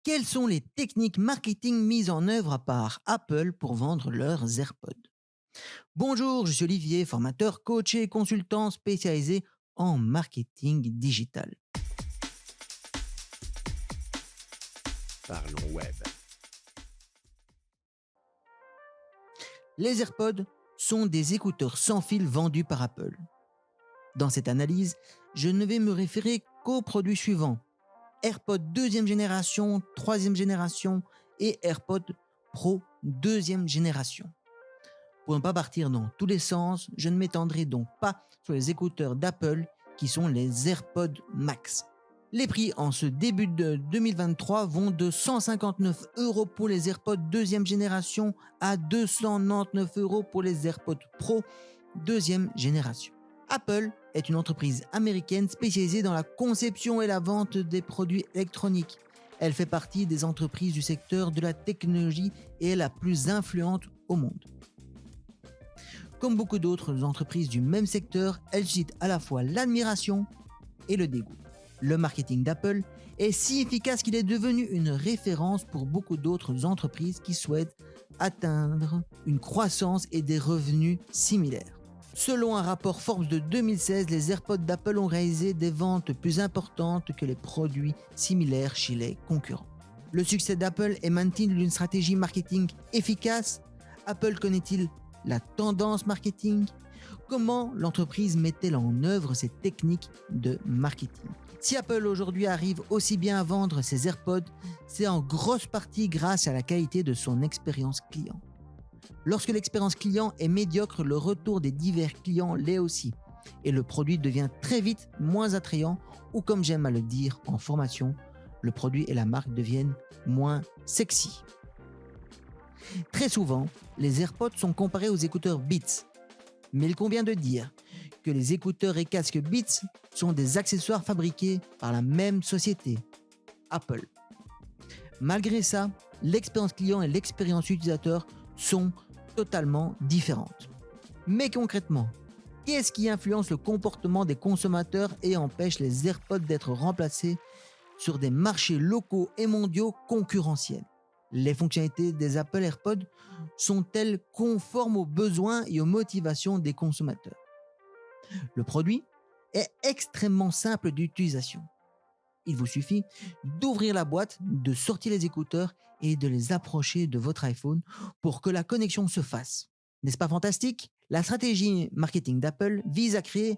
Quelles sont les techniques marketing mises en œuvre par Apple pour vendre leurs AirPods? Bonjour, je suis Olivier, formateur, coach et consultant spécialisé en marketing digital. Parlons web. Les AirPods sont des écouteurs sans fil vendus par Apple. Dans cette analyse, je ne vais me référer qu'aux produits suivants: AirPods deuxième génération, troisième génération et AirPods Pro deuxième génération. Pour ne pas partir dans tous les sens, je ne m'étendrai donc pas sur les écouteurs d'Apple qui sont les AirPods Max. Les prix en ce début de 2023 vont de 159 € pour les AirPods deuxième génération à 299 € pour les AirPods Pro deuxième génération. Apple est une entreprise américaine spécialisée dans la conception et la vente des produits électroniques. Elle fait partie des entreprises du secteur de la technologie et est la plus influente au monde. Comme beaucoup d'autres entreprises du même secteur, elle suscite à la fois l'admiration et le dégoût. Le marketing d'Apple est si efficace qu'il est devenu une référence pour beaucoup d'autres entreprises qui souhaitent atteindre une croissance et des revenus similaires. Selon un rapport Forbes de 2016, les AirPods d'Apple ont réalisé des ventes plus importantes que les produits similaires chez les concurrents. Le succès d'Apple émane-t-il d'une stratégie marketing efficace? Apple connaît-il la tendance marketing? Comment l'entreprise met-elle en œuvre ces techniques de marketing? Si Apple aujourd'hui arrive aussi bien à vendre ses AirPods, c'est en grosse partie grâce à la qualité de son expérience client. Lorsque l'expérience client est médiocre, le retour des divers clients l'est aussi, et le produit devient très vite moins attrayant, ou comme j'aime à le dire en formation, le produit et la marque deviennent moins sexy. Très souvent, les AirPods sont comparés aux écouteurs Beats, mais il convient de dire que les écouteurs et casques Beats sont des accessoires fabriqués par la même société, Apple. Malgré ça, l'expérience client et l'expérience utilisateur sont totalement différentes. Mais concrètement, qu'est-ce qui influence le comportement des consommateurs et empêche les AirPods d'être remplacés sur des marchés locaux et mondiaux concurrentiels? Les fonctionnalités des Apple AirPods sont-elles conformes aux besoins et aux motivations des consommateurs? Le produit est extrêmement simple d'utilisation. Il vous suffit d'ouvrir la boîte, de sortir les écouteurs et de les approcher de votre iPhone pour que la connexion se fasse. N'est-ce pas fantastique? La stratégie marketing d'Apple vise à créer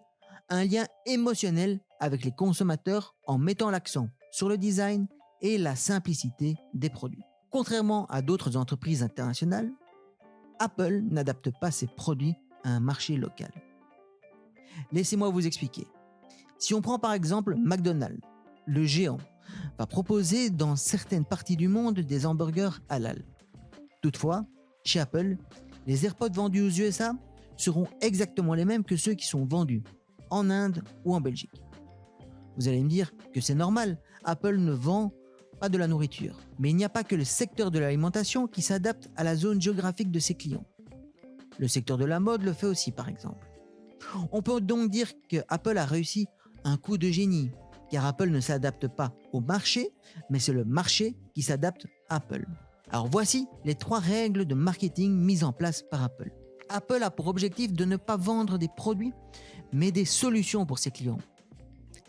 un lien émotionnel avec les consommateurs en mettant l'accent sur le design et la simplicité des produits. Contrairement à d'autres entreprises internationales, Apple n'adapte pas ses produits à un marché local. Laissez-moi vous expliquer. Si on prend par exemple McDonald's, le géant va proposer dans certaines parties du monde des hamburgers halal. Toutefois, chez Apple, les AirPods vendus aux USA seront exactement les mêmes que ceux qui sont vendus en Inde ou en Belgique. Vous allez me dire que c'est normal, Apple ne vend pas de la nourriture. Mais il n'y a pas que le secteur de l'alimentation qui s'adapte à la zone géographique de ses clients. Le secteur de la mode le fait aussi, par exemple. On peut donc dire que Apple a réussi un coup de génie, car Apple ne s'adapte pas au marché, mais c'est le marché qui s'adapte à Apple. Alors voici les 3 règles de marketing mises en place par Apple. Apple a pour objectif de ne pas vendre des produits, mais des solutions pour ses clients.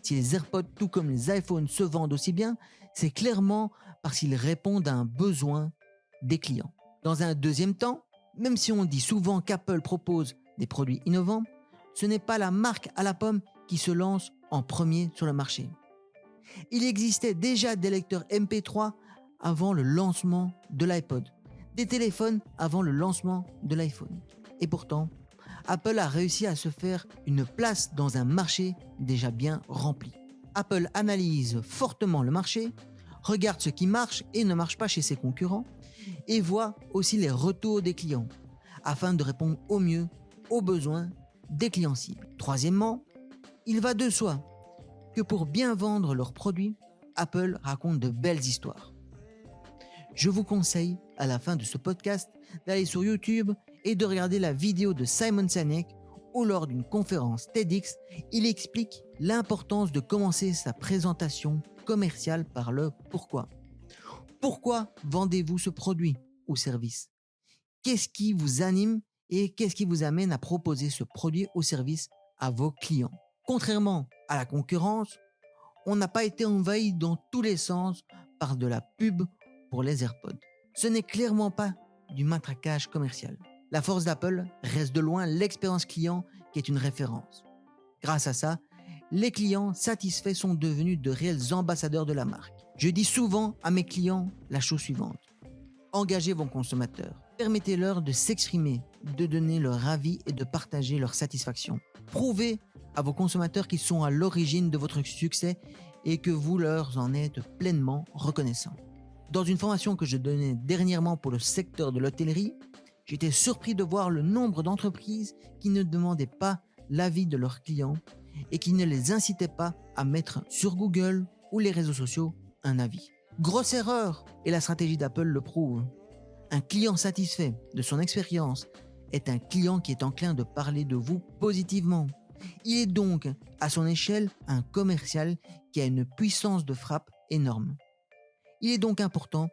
Si les AirPods, tout comme les iPhones, se vendent aussi bien, c'est clairement parce qu'ils répondent à un besoin des clients. Dans un deuxième temps, même si on dit souvent qu'Apple propose des produits innovants, ce n'est pas la marque à la pomme qui se lance en premier sur le marché. Il existait déjà des lecteurs MP3 avant le lancement de l'iPod, des téléphones avant le lancement de l'iPhone. Et pourtant, Apple a réussi à se faire une place dans un marché déjà bien rempli. Apple analyse fortement le marché, regarde ce qui marche et ne marche pas chez ses concurrents et voit aussi les retours des clients afin de répondre au mieux aux besoins des clients cibles. Troisièmement, il va de soi que pour bien vendre leurs produits, Apple raconte de belles histoires. Je vous conseille à la fin de ce podcast d'aller sur YouTube et de regarder la vidéo de Simon Sinek où lors d'une conférence TEDx, il explique l'importance de commencer sa présentation commerciale par le pourquoi. Pourquoi vendez-vous ce produit ou service? Qu'est-ce qui vous anime et qu'est-ce qui vous amène à proposer ce produit ou service à vos clients? Contrairement à la concurrence, on n'a pas été envahi dans tous les sens par de la pub pour les AirPods. Ce n'est clairement pas du matraquage commercial. La force d'Apple reste de loin l'expérience client qui est une référence. Grâce à ça, les clients satisfaits sont devenus de réels ambassadeurs de la marque. Je dis souvent à mes clients la chose suivante. Engagez vos consommateurs. Permettez-leur de s'exprimer, de donner leur avis et de partager leur satisfaction. Prouvez à vos consommateurs qu'ils sont à l'origine de votre succès et que vous leur en êtes pleinement reconnaissant. Dans une formation que je donnais dernièrement pour le secteur de l'hôtellerie, j'étais surpris de voir le nombre d'entreprises qui ne demandaient pas l'avis de leurs clients et qui ne les incitaient pas à mettre sur Google ou les réseaux sociaux un avis. Grosse erreur, et la stratégie d'Apple le prouve. Un client satisfait de son expérience est un client qui est enclin de parler de vous positivement. Il est donc, à son échelle, un commercial qui a une puissance de frappe énorme. Il est donc important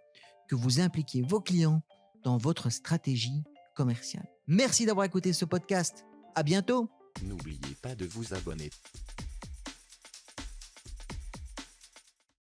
que vous impliquiez vos clients dans votre stratégie commerciale. Merci d'avoir écouté ce podcast. À bientôt. N'oubliez pas de vous abonner.